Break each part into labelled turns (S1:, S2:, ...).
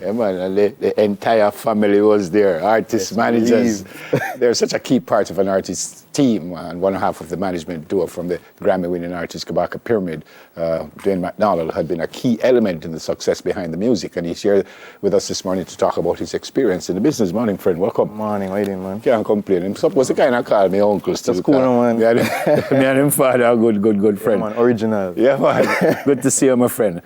S1: Yeah, man, and the entire family was there, artists, managers. They're such a key part of an artist's team, and one half of the management duo from the Grammy-winning artist Kabaka Pyramid, Duane McDonald, had been a key element in the success behind the music, and he's here with us this morning to talk about his experience in the business. Morning, friend, welcome.
S2: Morning, how you doing, man?
S1: Can't complain. Him was the kind of call me uncle still.
S2: That's cool, man.
S1: Me and him father are good friend.
S2: Yeah, man, original.
S1: Yeah, man. Good to see you, my friend.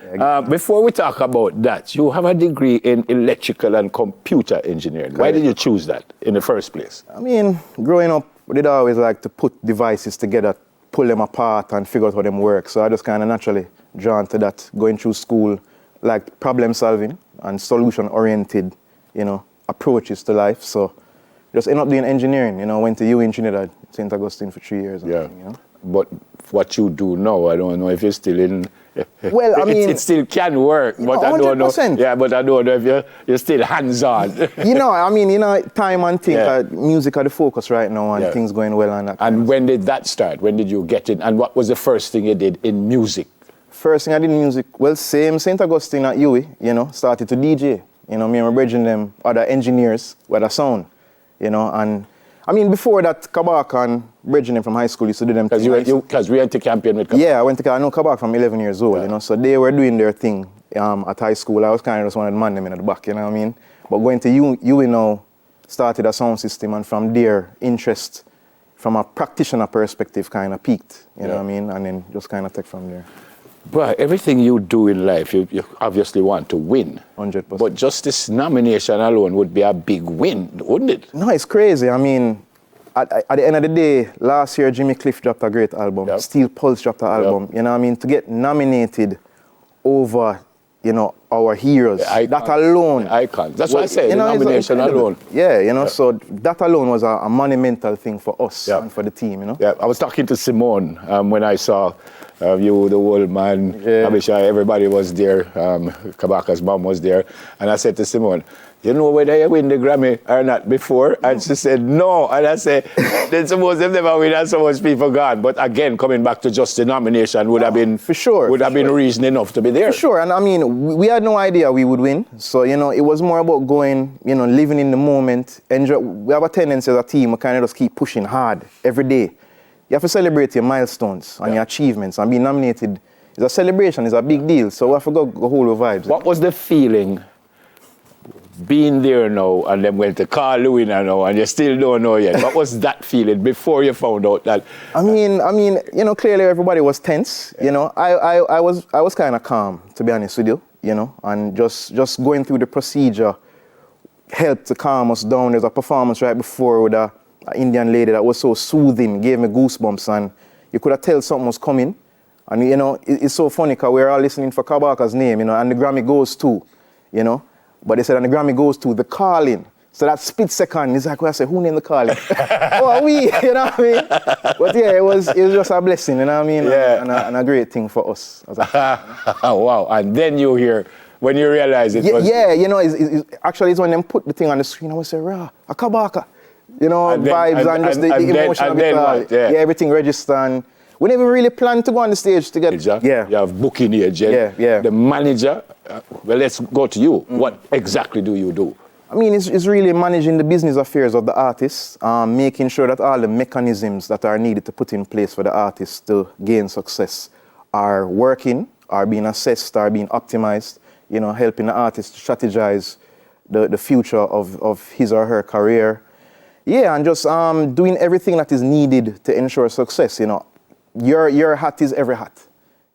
S1: Before we talk about that, you have a degree in electrical and computer engineering. Correct. Why did you choose that in the first place?
S2: I mean, growing up, we did always like to put devices together, pull them apart and figure out how them work. So I just kind of naturally drawn to that, going through school, like problem solving and solution-oriented, approaches to life. So just ended up doing engineering, went to UWI in Trinidad, St. Augustine for 3 years.
S1: Yeah. But what you do now, I don't know if you're still in...
S2: Well, I mean...
S1: It still can work, but
S2: 100%.
S1: I don't know. Yeah, but I don't know if you're still hands-on.
S2: Time and thing, music are the focus right now and things going well and that.
S1: And when did that start? When did you get in? And what was the first thing you did in music?
S2: First thing I did in music, well, same St. Augustine at UWI, started to DJ. Me and my brethren, them, other engineers with a sound, and I mean, before that, Kabaka and brethren from high school used to do them things.
S1: Because we went to campaign with Kabaka.
S2: Yeah, I know Kabaka from 11 years old, so they were doing their thing at high school. I was kind of just one of the man them in the back, you know what I mean? But going to UWI now, started a sound system, and from there, interest from a practitioner perspective kind of peaked, you know what I mean? And then just kind of take from there.
S1: But everything you do in life, you obviously want to win.
S2: 100%.
S1: But just this nomination alone would be a big win, wouldn't it?
S2: No, it's crazy. I mean, at the end of the day, last year Jimmy Cliff dropped a great album.
S1: Yep.
S2: Steel Pulse dropped an album. You know what I mean? To get nominated over, our heroes. That alone.
S1: Icons. That's what I say, the nomination alone.
S2: Yeah, so that alone was a monumental thing for us and for the team,
S1: Yeah, I was talking to Simone when I saw you, the old man, Abishai, everybody was there. Kabaka's mom was there. And I said to Simone, you know whether you win the Grammy or not before? And she said, no. And I said, then suppose they've never win and so much people gone. But again, coming back to just the nomination would have been been reason enough to be there.
S2: For sure. And I mean, we had no idea we would win. So, it was more about going, living in the moment. Enjoy. We have a tendency as a team, we kind of just keep pushing hard every day. You have to celebrate your milestones and your achievements, and being nominated is a celebration, it's a big deal. So we have to go hold the vibes.
S1: What was the feeling being there now and then went to call Louis now and you still don't know yet? What was that feeling before you found out that?
S2: I mean, clearly everybody was tense. I was kind of calm, to be honest with you. And just going through the procedure helped to calm us down. There's a performance right before with an Indian lady that was so soothing, gave me goosebumps, and you could have tell something was coming. And it's so funny because we're all listening for Kabaka's name, and the Grammy goes to, but they said, and the Grammy goes to the calling. So that split second, it's like, I say, who named the calling? Oh, we, you know what I mean? But yeah, it was just a blessing, you know what I mean?
S1: Yeah.
S2: And a great thing for us.
S1: Wow, and then you hear, when you realize it was...
S2: Yeah, it's when they put the thing on the screen, I would say, rah, a Kabaka. Vibes and just the emotion of it all. Yeah, everything registered. And we never really planned to go on the stage together.
S1: Yeah. You have booking agent.
S2: Yeah.
S1: The manager. Well, let's go to you. What exactly do you do?
S2: I mean, it's really managing the business affairs of the artists, making sure that all the mechanisms that are needed to put in place for the artists to gain success are working, are being assessed, are being optimized, helping the artist strategize the future of his or her career. Yeah, and just doing everything that is needed to ensure success. Your hat is every hat,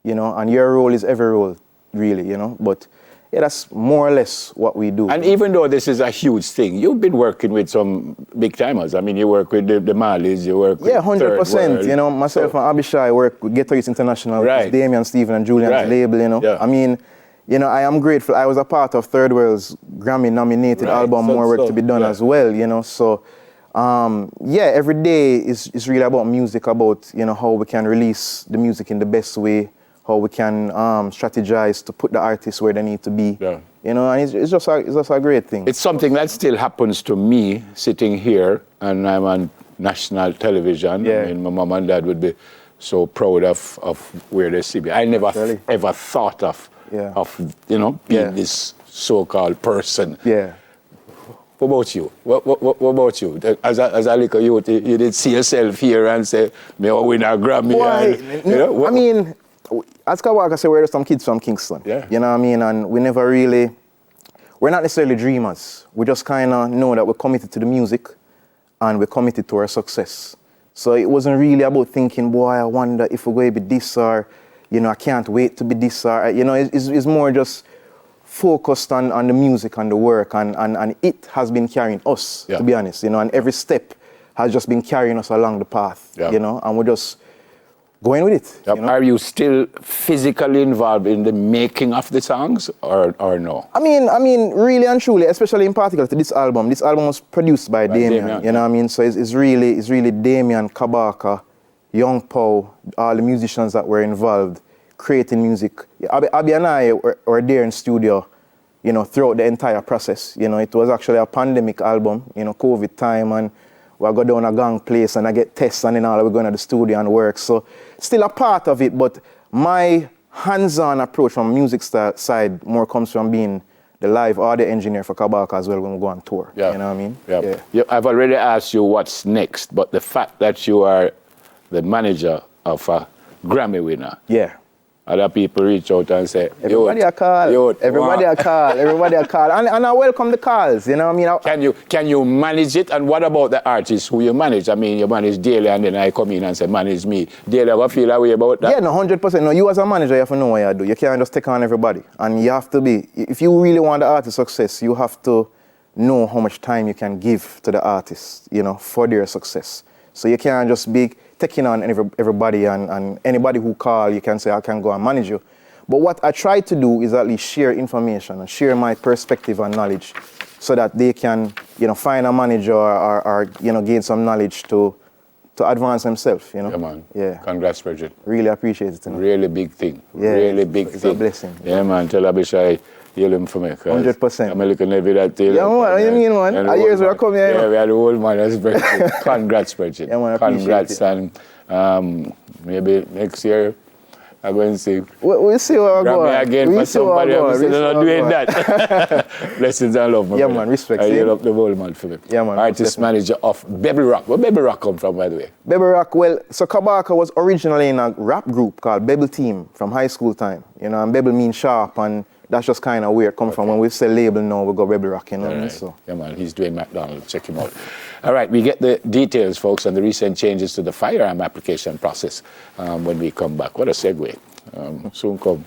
S2: and your role is every role, really, But yeah, that's more or less what we do.
S1: And even though this is a huge thing, you've been working with some big timers. I mean, you work with the Marleys, you work with
S2: 100%. Myself and Abishai work with Ghetto Youth International, with Damian, Stephen, and Julian's label.
S1: Yeah.
S2: I mean, I am grateful. I was a part of Third World's Grammy-nominated album, More Work to Be Done as well. So. Every day is really about music, about how we can release the music in the best way, how we can strategize to put the artists where they need to be.
S1: Yeah.
S2: And it's just a great thing.
S1: It's something that still happens to me sitting here, and I'm on national television.
S2: Yeah.
S1: I mean, my mom and dad would be so proud of where they see me. I never ever thought of being this so-called person.
S2: Yeah.
S1: What about you? What about you? As a little youth, you did see yourself here and say, "Me I win a Grammy."
S2: Why?
S1: And, you know,
S2: I mean, as Kabaka said, we're some kids from Kingston.
S1: Yeah.
S2: You know what I mean? And we never really, we're not necessarily dreamers. We just kind of know that we're committed to the music and we're committed to our success. So it wasn't really about thinking, boy, I wonder if we're going to be this, or, you know, I can't wait to be this, or, you know, it's more just focused on the music and the work, and it has been carrying us, to be honest, you know, and every step has just been carrying us along the path, you know, and we're just going with it. You know?
S1: Are you still physically involved in the making of the songs, or no?
S2: I mean, really and truly, especially in particular to this album. This album was produced by Damien, you know what I mean? So it's really Damien, Kabaka, Young Pow, all the musicians that were involved creating music. Abby and I were there in studio, you know, throughout the entire process. You know, it was actually a pandemic album, you know, COVID time, and we go down a gang place and I get tests and then all we're going to the studio and work. So still a part of it, but my hands-on approach from music side more comes from being the live audio engineer for Kabaka as well when we go on tour. You know what I mean?
S1: Yeah. I've already asked you what's next, but the fact that you are the manager of a Grammy winner.
S2: Yeah.
S1: Other people reach out and say,
S2: everybody a call. Everybody a call. And I welcome the calls, you know what I mean?
S1: Can you manage it? And what about the artists who you manage? I mean, you manage Daily and then I come in and say, manage me. Daily, I feel that way about that?
S2: Yeah, no, 100%. No, you as a manager, you have to know what you do. You can't just take on everybody. And you have to be, if you really want the artist success, you have to know how much time you can give to the artist, you know, for their success. So you can't just be taking on everybody and anybody who call, you can say, I can go and manage you. But what I try to do is at least share information and share my perspective and knowledge so that they can, you know, find a manager or you know, gain some knowledge to advance themselves, you know.
S1: Yeah, man.
S2: Yeah.
S1: Congrats, Bridget.
S2: Really appreciate it. You know?
S1: Really big thing.
S2: Yeah,
S1: really big
S2: it's
S1: thing.
S2: a blessing.
S1: Yeah, man. Tell Abishai, heal him for me.
S2: 100%.
S1: I'm looking at that tale.
S2: Yeah, man. What do you mean, man? A years where I come here.
S1: Yeah, we had the whole man. That's Bridget. Congrats, Bridget.
S2: Yeah, man.
S1: Congrats. And maybe next year, I'm going to see.
S2: We'll see what we're going.
S1: Again for somebody else. They're not doing that. Blessings and love, my
S2: yeah,
S1: brother.
S2: man. Respect.
S1: I heal up the whole man for me.
S2: Yeah, man.
S1: Artist manager of Baby Rock. Where Baby Rock come from, by the way?
S2: Baby Rock, well, so Kabaka was originally in a rap group called Bebel Team from high school time. You know, and Bebel means sharp, and that's just kind of where it comes from. When we say label now, we go Baby Rock, you know what I mean? So.
S1: Yeah, man, he's Duane McDonald. Check him out. All right, we get the details, folks, on the recent changes to the firearm application process when we come back. What a segue. Soon come.